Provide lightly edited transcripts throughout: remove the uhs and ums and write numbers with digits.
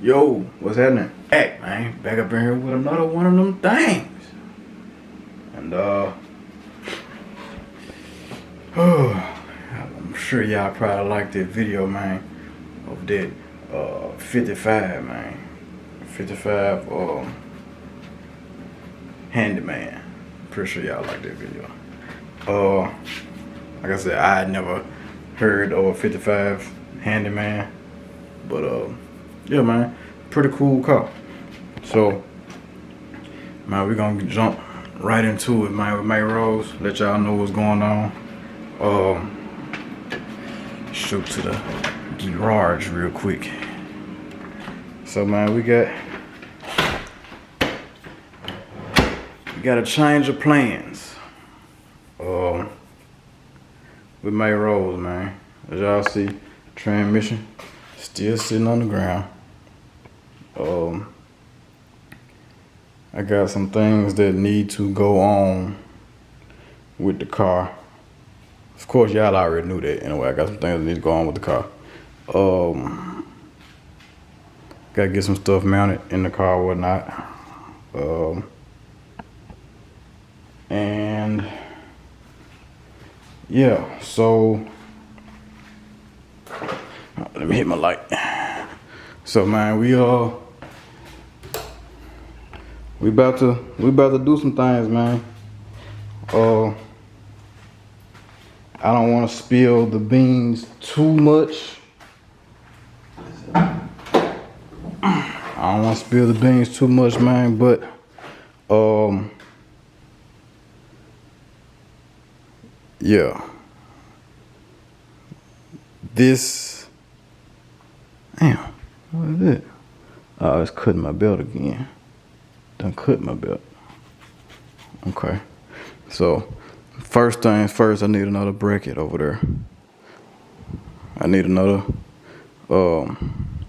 Yo, what's happening? Back, man. Back up in here with another one of them things. And I'm sure y'all probably like that video, man, of that 55, man. 55 handyman. Pretty sure y'all like that video. Like I said, I had never heard of a 55 handyman, but yeah, man, pretty cool car. So, man, we're gonna jump right into it, man, with MayRose. Let y'all know what's going on. Shoot to the garage real quick. So, man, we got a change of plans. With MayRose, man. As y'all see, transmission still sitting on the ground. I got some things that need to go on with the car. Of course, y'all already knew that. Anyway, I got some things that need to go on with the car. Gotta get some stuff mounted in the car or whatnot. And yeah, so let me hit my light. So, man, we about to do some things, man. I don't want to spill the beans too much. Man, but yeah. This, damn, what is it? Oh, it's cutting my belt again. Done cut my belt. Okay. So, first things first, I need another bracket over there. I need another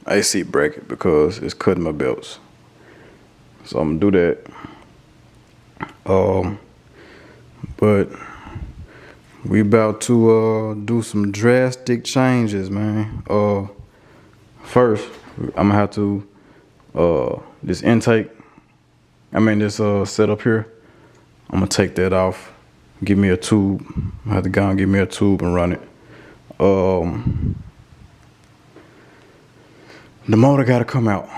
AC bracket because it's cutting my belts. So I'm gonna do that. But we about to do some drastic changes, man. First, I'm gonna have to this intake. This setup here. I'm gonna take that off. Give me a tube. I have to go and give me a tube and run it. The motor gotta come out.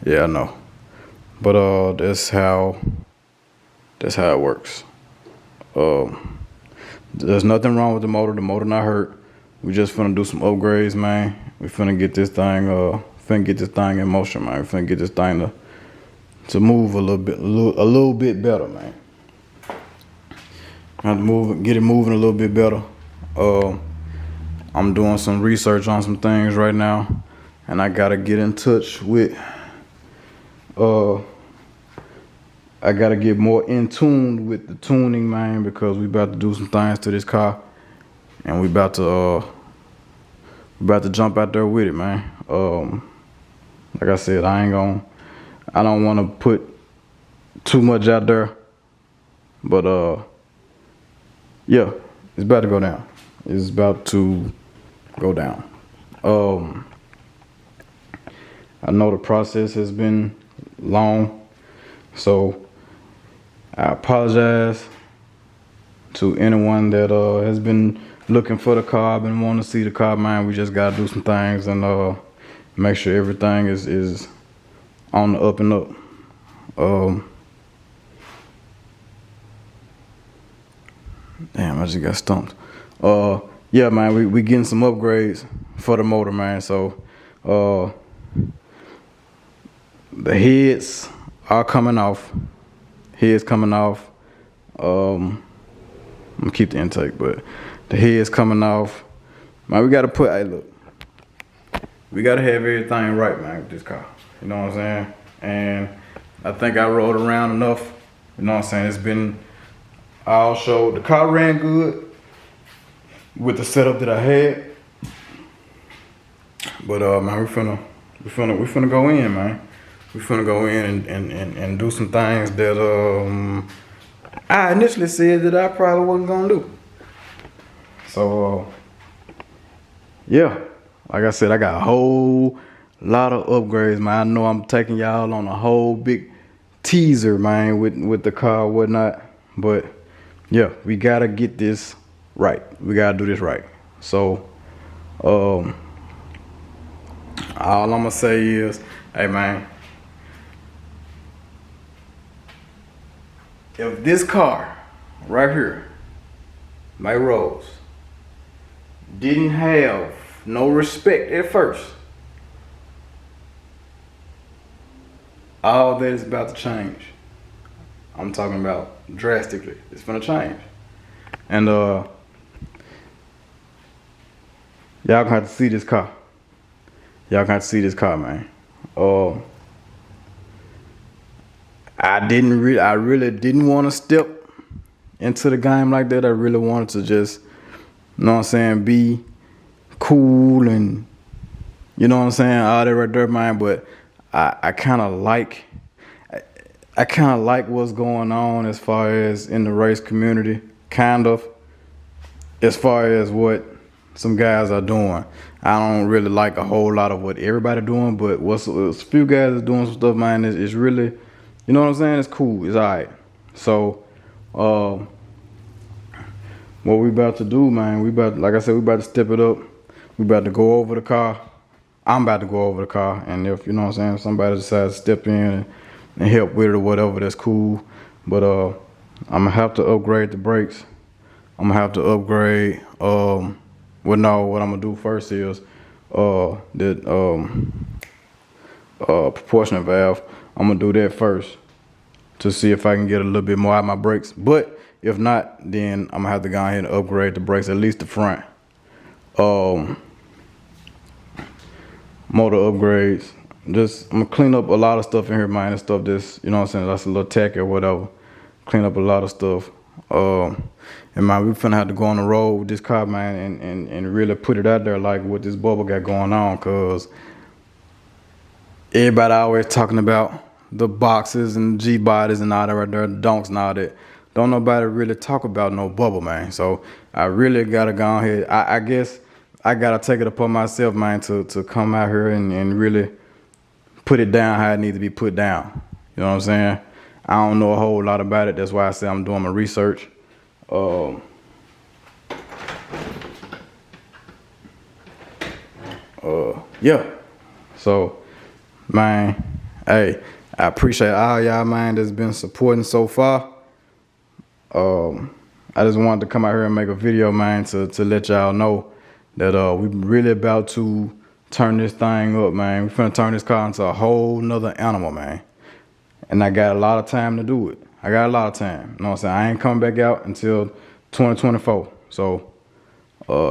Yeah, I know. But that's how it works. There's nothing wrong with the motor. The motor not hurt. We just finna do some upgrades, man. We finna get this thing in motion, man. We finna get this thing to move a little bit better, man. I have to get it moving a little bit better. I'm doing some research on some things right now, and I gotta get in touch with. I gotta get more in tune with the tuning, man, because we about to do some things to this car, and we about to jump out there with it, man. Like I said, I don't want to put too much out there, but yeah, it's about to go down. It's about to go down. I know the process has been long, so I apologize to anyone that has been looking for the car, been wanting to see the car, man. We just gotta do some things and make sure everything is on the up and up. Damn, I just got stumped. Yeah, man, we getting some upgrades for the motor, man. So the heads are coming off. I'm gonna keep the intake, but the head's coming off. Man, we gotta we gotta have everything right, man, with this car. You know what I'm saying? And I think I rode around enough. You know what I'm saying? It's been all show. The car ran good with the setup that I had. But man, we finna go in, man. We finna go in and do some things that I initially said that I probably wasn't gonna do. So yeah, like I said, I got a whole lot of upgrades, man. I know I'm taking y'all on a whole big teaser, man, with the car and whatnot. But yeah, we gotta get this right. We gotta do this right. So all I'm gonna say is, hey man, if this car right here, MayRose, didn't have no respect at first, all that is about to change. I'm talking about drastically. It's gonna change. And y'all gonna have to see this car. Y'all gonna have to see this car, man. I really didn't want to step into the game like that. I really wanted to just, you know what I'm saying, be cool and, you know what I'm saying, all that right there, man. But I kind of like what's going on as far as in the race community, kind of, as far as what some guys are doing. I don't really like a whole lot of what everybody doing, but what's a few guys is doing some stuff, man, is really, you know what I'm saying, it's cool, it's all right. So what we about to do, man, like I said, we about to step it up. We about to go over the car. I'm about to go over the car, and if, you know what I'm saying, if somebody decides to step in and help with it or whatever, that's cool. But I'm gonna have to upgrade the brakes. I'm gonna have to upgrade. What I'm gonna do first is the proportionate valve. I'm gonna do that first to see if I can get a little bit more out of my brakes. But if not, then I'm gonna have to go ahead and upgrade the brakes, at least the front. Motor upgrades. Just I'm gonna clean up a lot of stuff in here, man. And stuff that's, you know what I'm saying, that's a little tacky or whatever. Clean up a lot of stuff. And man, we finna have to go on the road with this car, man, and really put it out there like what this bubble got going on, cause everybody always talking about the boxes and G bodies and all that right there, donks and all that. Don't nobody really talk about no bubble, man. So I really gotta go ahead. I guess I gotta take it upon myself, man, to come out here and really put it down how it needs to be put down. You know what I'm saying? I don't know a whole lot about it. That's why I say I'm doing my research. Yeah. So, man, hey, I appreciate all y'all, man, that's been supporting so far. I just wanted to come out here and make a video, man, to let y'all know that we really about to turn this thing up, man. We finna turn this car into a whole nother animal, man. And I got a lot of time to do it. I got a lot of time. You know what I'm saying? I ain't coming back out until 2024. So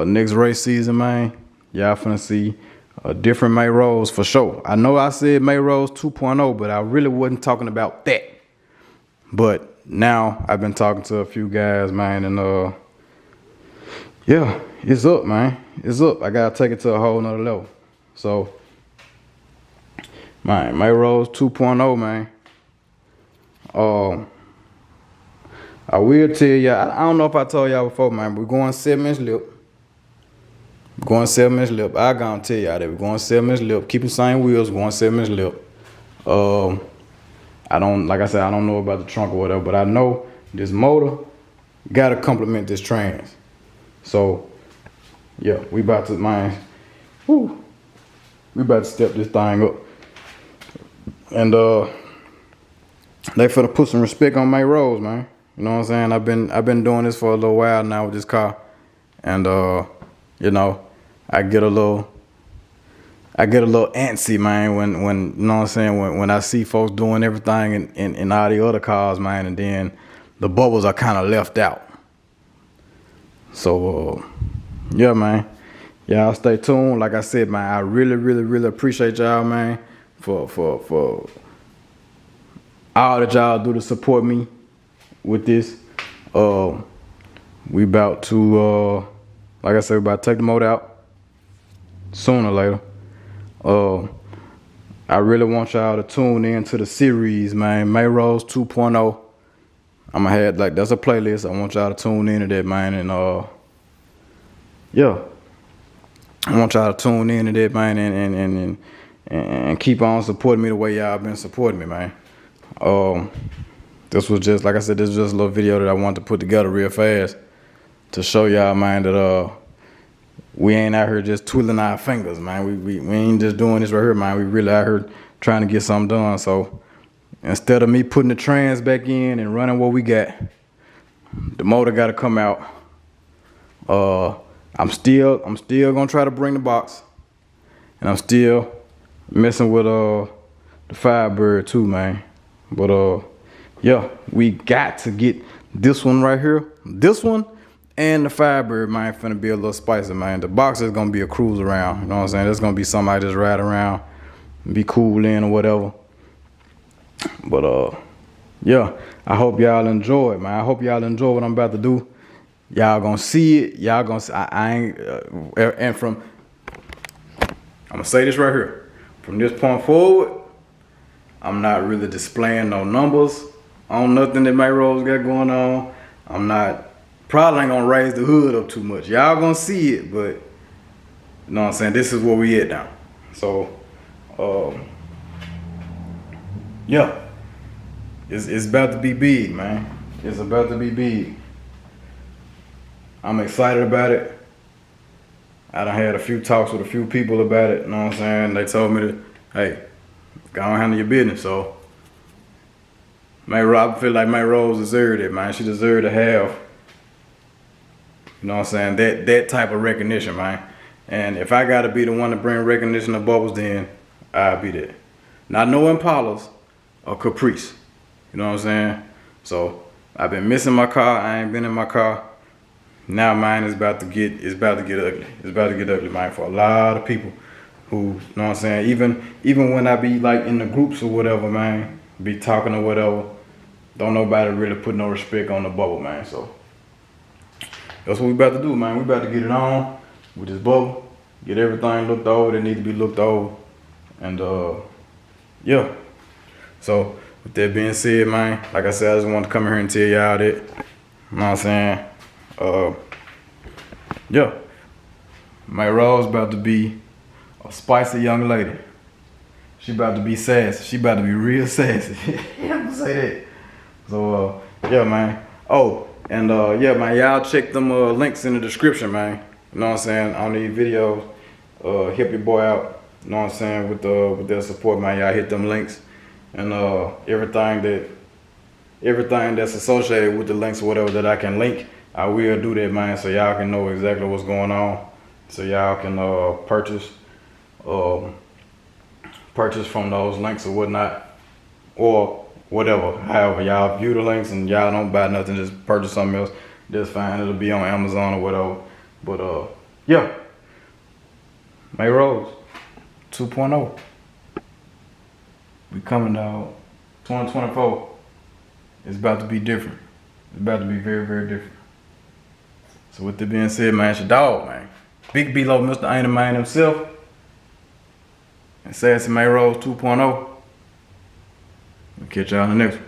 next race season, man, y'all finna see a different MayRose for sure. I know I said MayRose 2.0, but I really wasn't talking about that. But now I've been talking to a few guys, man, and yeah, it's up, man. It's up. I gotta take it to a whole nother level. So, man, MayRose 2.0, man. I will tell y'all, I don't know if I told y'all before, man, but we're going 7-inch lip. We're going 7-inch lip. I gotta tell y'all that we're going 7-inch lip. Keep the same wheels, going 7-inch lip. I don't, like I said, I don't know about the trunk or whatever, but I know this motor gotta complement this trans. So, yeah, we about to, man, we about to step this thing up. And they finna put some respect on MayRose, man. You know what I'm saying? I've been doing this for a little while now with this car, and you know, I get a little antsy, man, when you know what I'm saying, when I see folks doing everything in all the other cars, man, and then the bubbles are kind of left out. So yeah, man, y'all stay tuned. Like I said, man, I really appreciate y'all, man, for all that y'all do to support me with this. We about to like I said, we about to take the motor out sooner or later. I really want y'all to tune in to the series, man. MayRose 2.0. I'm gonna have, like, that's a playlist. I want y'all to tune into that, man. And yeah, I want y'all to tune into that, man, and and keep on supporting me the way y'all been supporting me, man. This was just, like I said, this was just a little video that I wanted to put together real fast to show y'all, man, that we ain't out here just twiddling our fingers, man. We ain't just doing this right here, man. We really out here trying to get something done. So instead of me putting the trans back in and running what we got, the motor got to come out. I'm still gonna try to bring the box, and I'm still messing with the Firebird too, man. But yeah, we got to get this one right here, this one. And the Firebird, man, finna be a little spicy, man. The box is gonna be a cruise around. You know what I'm saying? It's gonna be something I just ride around, be cool in or whatever. But yeah, I hope y'all enjoy it, man. I hope y'all enjoy what I'm about to do. Y'all gonna see it. Y'all gonna see, I ain't and from, I'm gonna say this right here. From this point forward, I'm not really displaying no numbers on nothing that MayRose got going on. I'm not. Probably ain't gonna raise the hood up too much. Y'all gonna see it, but you know what I'm saying? This is where we at now. So, yeah, it's about to be big, man. It's about to be big. I'm excited about it. I done had a few talks with a few people about it. You know what I'm saying? They told me to, hey, go on handle your business. So, I feel like MayRose deserved it, man. She deserved to have. You know what I'm saying? That type of recognition, man. And if I gotta be the one to bring recognition to Bubbles, then I'll be there. Not no Impalas or Caprice. You know what I'm saying? So I've been missing my car. I ain't been in my car. Now mine is about to get ugly. It's about to get ugly, man, for a lot of people who, you know what I'm saying? Even when I be like in the groups or whatever, man, be talking or whatever, don't nobody really put no respect on the Bubble, man. So that's what we about to do, man. We about to get it on with this Bubble, get everything looked over that need to be looked over, and yeah. So with that being said, man, like I said, I just wanted to come here and tell y'all that. You know what I'm saying? Yeah, MayRose about to be a spicy young lady. She about to be sassy. She about to be real sassy. I'm gonna say that. So yeah, man. Oh. And yeah, man, y'all check them links in the description, man. You know what I'm saying? On these videos, help your boy out. You know what I'm saying? With their support, man. Y'all hit them links, and everything that's associated with the links or whatever that I can link, I will do that, man. So y'all can know exactly what's going on. So y'all can purchase from those links or whatnot, or whatever, however y'all view the links and y'all don't buy nothing, just purchase something else, that's fine. It'll be on Amazon or whatever. But yeah, MayRose 2.0. We coming out 2024. It's about to be different. It's about to be very, very different. So with that being said, man, it's your dog, man. Big Beelo, Mr. Ain't a Man himself. And Sassy MayRose 2.0. We'll catch y'all in the next one.